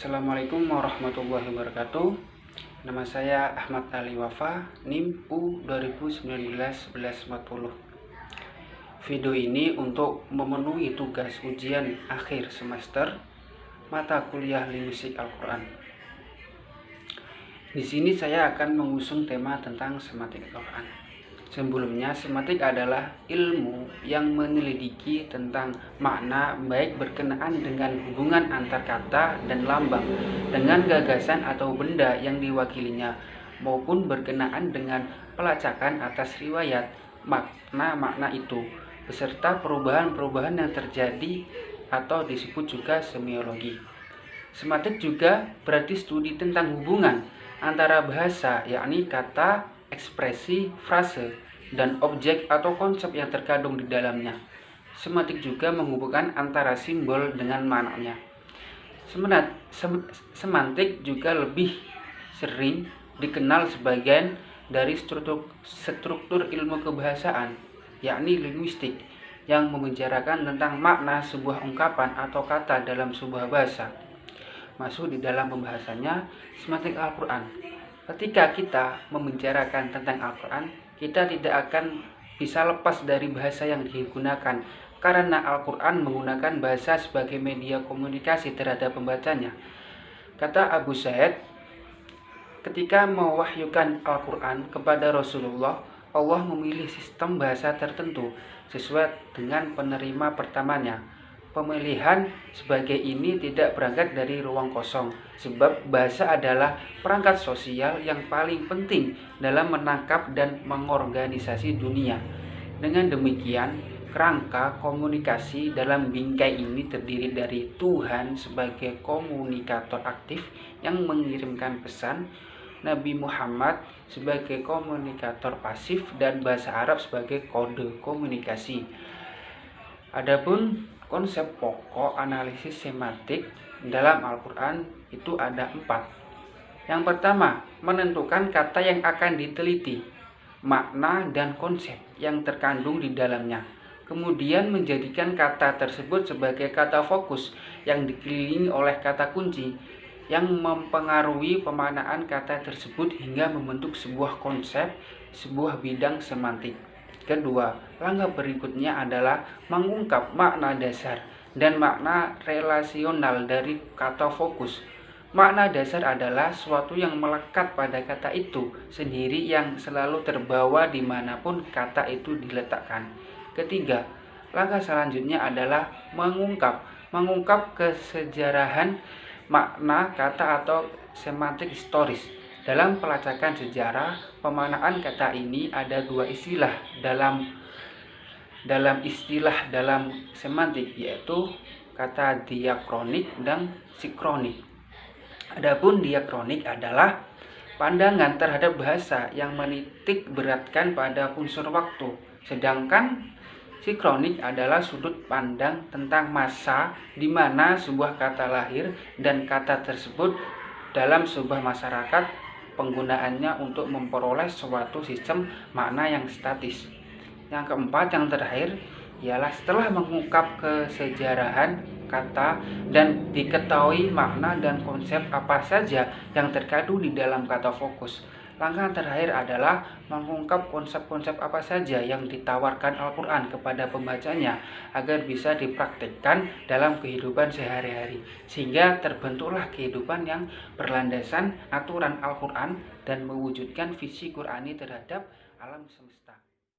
Assalamualaikum warahmatullahi wabarakatuh. Nama saya Ahmad Ali Wafa, NIM U 2019-1140. Video ini untuk memenuhi tugas ujian akhir semester mata kuliah linguistik Al-Quran. Di sini saya akan mengusung tema tentang semantik Al-Quran. Sebelumnya, semantik adalah ilmu yang menyelidiki tentang makna baik berkenaan dengan hubungan antar kata dan lambang dengan gagasan atau benda yang diwakilinya, maupun berkenaan dengan pelacakan atas riwayat makna-makna itu, beserta perubahan-perubahan yang terjadi atau disebut juga semiologi. Semantik juga berarti studi tentang hubungan antara bahasa, yakni kata, ekspresi, frase, dan objek atau konsep yang terkandung di dalamnya. Semantik juga menghubungkan antara simbol dengan maknanya. Semantik juga lebih sering dikenal sebagian dari struktur ilmu kebahasaan, yakni linguistik, yang membicarakan tentang makna sebuah ungkapan atau kata dalam sebuah bahasa. Masuk di dalam pembahasannya semantik Al-Quran. Ketika kita membicarakan tentang Al-Quran, kita tidak akan bisa lepas dari bahasa yang digunakan, karena Al-Quran menggunakan bahasa sebagai media komunikasi terhadap pembacanya. Kata Abu Sa'id, ketika mewahyukan Al-Quran kepada Rasulullah, Allah memilih sistem bahasa tertentu sesuai dengan penerima pertamanya. Pemilihan sebagai ini tidak berangkat dari ruang kosong, sebab bahasa adalah perangkat sosial yang paling penting dalam menangkap dan mengorganisasi dunia. Dengan demikian, kerangka komunikasi dalam bingkai ini terdiri dari Tuhan sebagai komunikator aktif yang mengirimkan pesan, Nabi Muhammad sebagai komunikator pasif, dan bahasa Arab sebagai kode komunikasi. Adapun konsep pokok analisis semantik dalam Al-Quran itu ada 4. Yang pertama, menentukan kata yang akan diteliti, makna dan konsep yang terkandung di dalamnya. Kemudian menjadikan kata tersebut sebagai kata fokus yang dikelilingi oleh kata kunci yang mempengaruhi pemaknaan kata tersebut hingga membentuk sebuah konsep, sebuah bidang semantik. Kedua, langkah berikutnya adalah mengungkap makna dasar dan makna relasional dari kata fokus. Makna dasar adalah sesuatu yang melekat pada kata itu sendiri yang selalu terbawa dimanapun kata itu diletakkan. Ketiga, langkah selanjutnya adalah mengungkap kesejarahan makna kata atau semantik historis. Dalam pelacakan sejarah, pemaknaan kata ini ada 2 istilah dalam semantik, yaitu kata diakronik dan sinkronik. Adapun diakronik adalah pandangan terhadap bahasa yang menitik beratkan pada unsur waktu, sedangkan sinkronik adalah sudut pandang tentang masa di mana sebuah kata lahir dan kata tersebut dalam sebuah masyarakat penggunaannya untuk memperoleh suatu sistem makna yang statis. Yang keempat, yang terakhir, ialah setelah mengungkap kesejarahan kata dan diketahui makna dan konsep apa saja yang terkandung di dalam kata fokus, langkah terakhir adalah mengungkap konsep-konsep apa saja yang ditawarkan Al-Quran kepada pembacanya agar bisa dipraktikkan dalam kehidupan sehari-hari, sehingga terbentuklah kehidupan yang berlandasan aturan Al-Quran dan mewujudkan visi Qurani terhadap alam semesta.